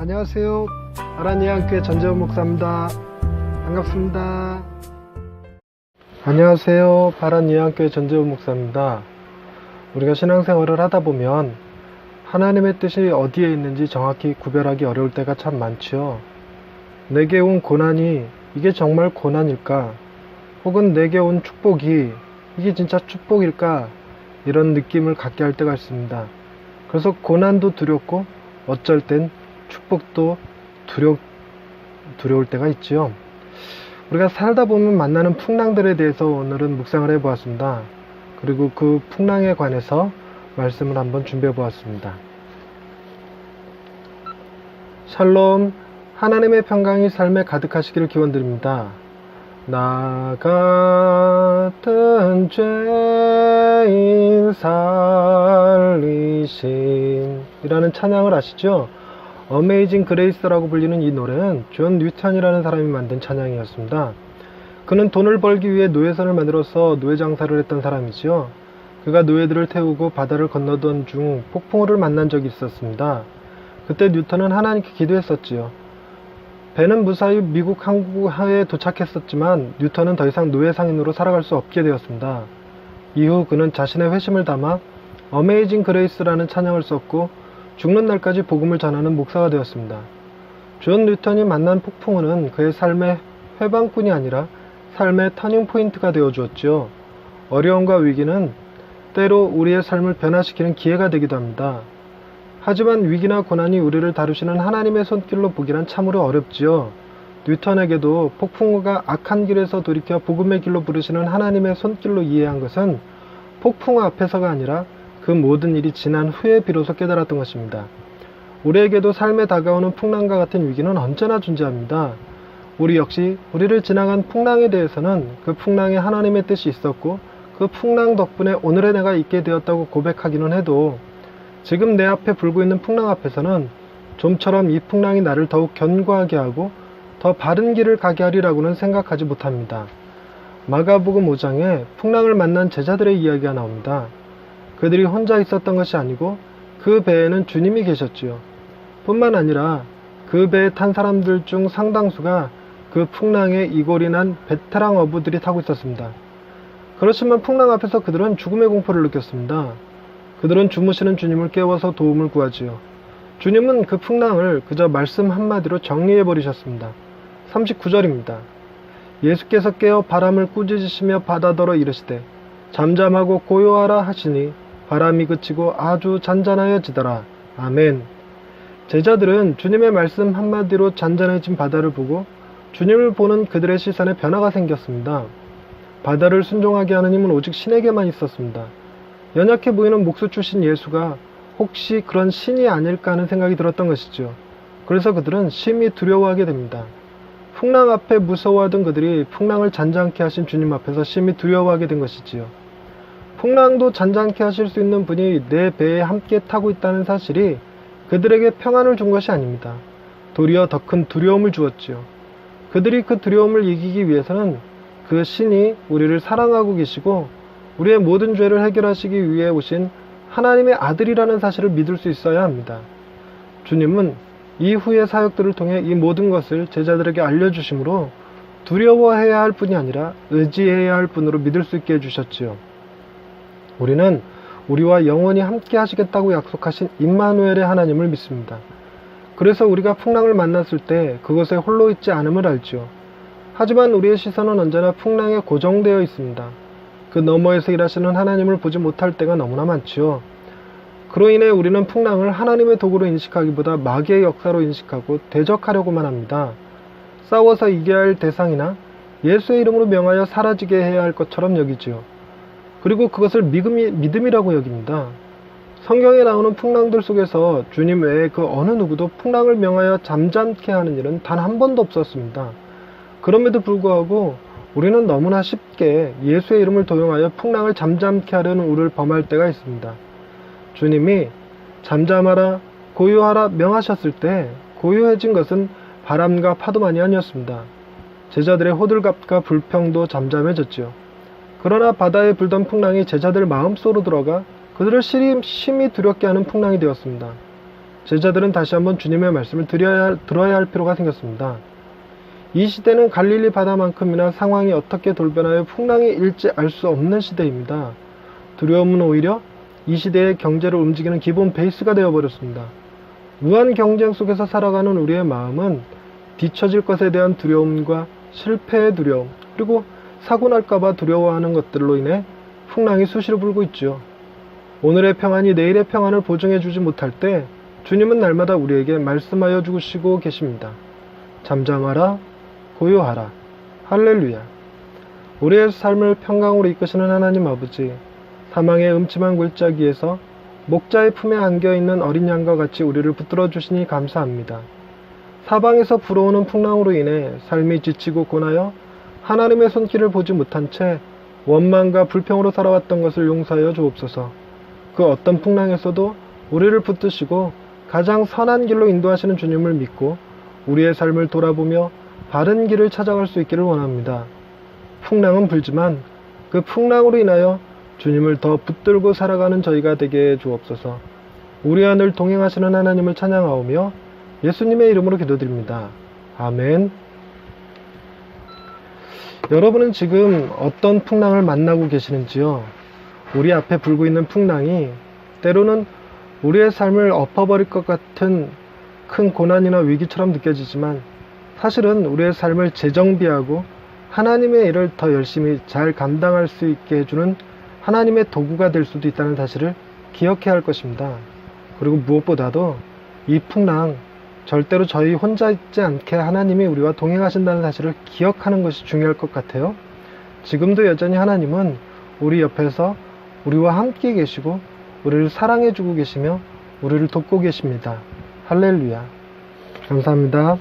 안녕하세요. 아란이안교회 전재훈 목사입니다. 반갑습니다. 안녕하세요. 아란이안교회 전재훈 목사입니다. 우리가 신앙생활을 하다 보면 하나님의 뜻이 어디에 있는지 정확히 구별하기 어려울 때가 참 많지요. 내게 온 고난이 이게 정말 고난일까? 혹은 내게 온 축복이 이게 진짜 축복일까? 이런 느낌을 갖게 할 때가 있습니다. 그래서 고난도 두렵고 어쩔 땐 축복도 두려울 때가 있지요. 우리가 살다 보면 만나는 풍랑들에 대해서 오늘은 묵상을 해보았습니다. 그리고 그 풍랑에 관해서 말씀을 한번 준비해 보았습니다. 샬롬, 하나님의 평강이 삶에 가득하시기를 기원드립니다. 나 같은 죄인 살리신 이라는 찬양을 아시죠? 어메이징 그레이스라고 불리는 이 노래는 존 뉴턴이라는 사람이 만든 찬양이었습니다. 그는 돈을 벌기 위해 노예선을 만들어서 노예 장사를 했던 사람이지요. 그가 노예들을 태우고 바다를 건너던 중 폭풍우를 만난 적이 있었습니다. 그때 뉴턴은 하나님께 기도했었지요. 배는 무사히 미국 항구하에 도착했었지만 뉴턴은 더 이상 노예 상인으로 살아갈 수 없게 되었습니다. 이후 그는 자신의 회심을 담아 어메이징 그레이스라는 찬양을 썼고 죽는 날까지 복음을 전하는 목사가 되었습니다. 존 뉴턴이 만난 폭풍우는 그의 삶의 회방뿐이 아니라 삶의 터닝포인트가 되어주었지요. 어려움과 위기는 때로 우리의 삶을 변화시키는 기회가 되기도 합니다. 하지만 위기나 고난이 우리를 다루시는 하나님의 손길로 보기란 참으로 어렵지요. 뉴턴에게도 폭풍우가 악한 길에서 돌이켜 복음의 길로 부르시는 하나님의 손길로 이해한 것은 폭풍우 앞에서가 아니라 그 모든 일이 지난 후에 비로소 깨달았던 것입니다. 우리에게도 삶에 다가오는 풍랑과 같은 위기는 언제나 존재합니다. 우리 역시 우리를 지나간 풍랑에 대해서는 그 풍랑에 하나님의 뜻이 있었고 그 풍랑 덕분에 오늘의 내가 있게 되었다고 고백하기는 해도 지금 내 앞에 불고 있는 풍랑 앞에서는 좀처럼 이 풍랑이 나를 더욱 견고하게 하고 더 바른 길을 가게 하리라고는 생각하지 못합니다. 마가복음 5장에 풍랑을 만난 제자들의 이야기가 나옵니다. 그들이 혼자 있었던 것이 아니고 그 배에는 주님이 계셨지요. 뿐만 아니라 그 배에 탄 사람들 중 상당수가 그 풍랑에 이골이 난 베테랑 어부들이 타고 있었습니다. 그렇지만 풍랑 앞에서 그들은 죽음의 공포를 느꼈습니다. 그들은 주무시는 주님을 깨워서 도움을 구하지요. 주님은 그 풍랑을 그저 말씀 한마디로 정리해버리셨습니다. 39절입니다. 예수께서 깨어 바람을 꾸짖으시며 바다더러 이르시되 잠잠하고 고요하라 하시니 바람이 그치고 아주 잔잔하여지더라. 아멘. 제자들은 주님의 말씀 한마디로 잔잔해진 바다를 보고 주님을 보는 그들의 시선에 변화가 생겼습니다. 바다를 순종하게 하는 힘은 오직 신에게만 있었습니다. 연약해 보이는 목수 출신 예수가 혹시 그런 신이 아닐까 하는 생각이 들었던 것이죠. 그래서 그들은 심히 두려워하게 됩니다. 풍랑 앞에 무서워하던 그들이 풍랑을 잔잔케 하신 주님 앞에서 심히 두려워하게 된 것이지요. 풍랑도 잔잔케 하실 수 있는 분이 내 배에 함께 타고 있다는 사실이 그들에게 평안을 준 것이 아닙니다. 도리어 더 큰 두려움을 주었지요. 그들이 그 두려움을 이기기 위해서는 그 신이 우리를 사랑하고 계시고 우리의 모든 죄를 해결하시기 위해 오신 하나님의 아들이라는 사실을 믿을 수 있어야 합니다. 주님은 이후의 사역들을 통해 이 모든 것을 제자들에게 알려주심으로 두려워해야 할 뿐이 아니라 의지해야 할 뿐으로 믿을 수 있게 해주셨지요. 우리는 우리와 영원히 함께 하시겠다고 약속하신 임마누엘의 하나님을 믿습니다. 그래서 우리가 풍랑을 만났을 때 그것에 홀로 있지 않음을 알지요. 하지만 우리의 시선은 언제나 풍랑에 고정되어 있습니다. 그 너머에서 일하시는 하나님을 보지 못할 때가 너무나 많지요. 그로 인해 우리는 풍랑을 하나님의 도구로 인식하기보다 마귀의 역사로 인식하고 대적하려고만 합니다. 싸워서 이겨야 할 대상이나 예수의 이름으로 명하여 사라지게 해야 할 것처럼 여기지요. 그리고 그것을 믿음이라고 여깁니다. 성경에 나오는 풍랑들 속에서 주님 외에 그 어느 누구도 풍랑을 명하여 잠잠케 하는 일은 단 한 번도 없었습니다. 그럼에도 불구하고 우리는 너무나 쉽게 예수의 이름을 도용하여 풍랑을 잠잠케 하려는 우를 범할 때가 있습니다. 주님이 잠잠하라, 고요하라 명하셨을 때 고요해진 것은 바람과 파도만이 아니었습니다. 제자들의 호들갑과 불평도 잠잠해졌지요. 그러나 바다에 불던 풍랑이 제자들 마음속으로 들어가 그들을 심히 두렵게 하는 풍랑이 되었습니다. 제자들은 다시 한번 주님의 말씀을 들어야 할 필요가 생겼습니다. 이 시대는 갈릴리 바다만큼이나 상황이 어떻게 돌변하여 풍랑이 일지 알 수 없는 시대입니다. 두려움은 오히려 이 시대의 경제를 움직이는 기본 베이스가 되어버렸습니다. 무한 경쟁 속에서 살아가는 우리의 마음은 뒤처질 것에 대한 두려움과 실패의 두려움, 그리고 사고 날까봐 두려워하는 것들로 인해 풍랑이 수시로 불고 있죠. 오늘의 평안이 내일의 평안을 보증해주지 못할 때 주님은 날마다 우리에게 말씀하여 주시고 계십니다. 잠잠하라, 고요하라. 할렐루야. 우리의 삶을 평강으로 이끄시는 하나님 아버지, 사망의 음침한 골짜기에서 목자의 품에 안겨있는 어린 양과 같이 우리를 붙들어 주시니 감사합니다. 사방에서 불어오는 풍랑으로 인해 삶이 지치고 고나여 하나님의 손길을 보지 못한 채 원망과 불평으로 살아왔던 것을 용서하여 주옵소서. 그 어떤 풍랑에서도 우리를 붙드시고 가장 선한 길로 인도하시는 주님을 믿고 우리의 삶을 돌아보며 바른 길을 찾아갈 수 있기를 원합니다. 풍랑은 불지만 그 풍랑으로 인하여 주님을 더 붙들고 살아가는 저희가 되게 해 주옵소서. 우리와 늘 동행하시는 하나님을 찬양하오며 예수님의 이름으로 기도드립니다. 아멘. 여러분은 지금 어떤 풍랑을 만나고 계시는지요? 우리 앞에 불고 있는 풍랑이 때로는 우리의 삶을 엎어버릴 것 같은 큰 고난이나 위기처럼 느껴지지만 사실은 우리의 삶을 재정비하고 하나님의 일을 더 열심히 잘 감당할 수 있게 해주는 하나님의 도구가 될 수도 있다는 사실을 기억해야 할 것입니다. 그리고 무엇보다도 이 풍랑 절대로 저희 혼자 있지 않게 하나님이 우리와 동행하신다는 사실을 기억하는 것이 중요할 것 같아요. 지금도 여전히 하나님은 우리 옆에서 우리와 함께 계시고 우리를 사랑해주고 계시며 우리를 돕고 계십니다. 할렐루야. 감사합니다.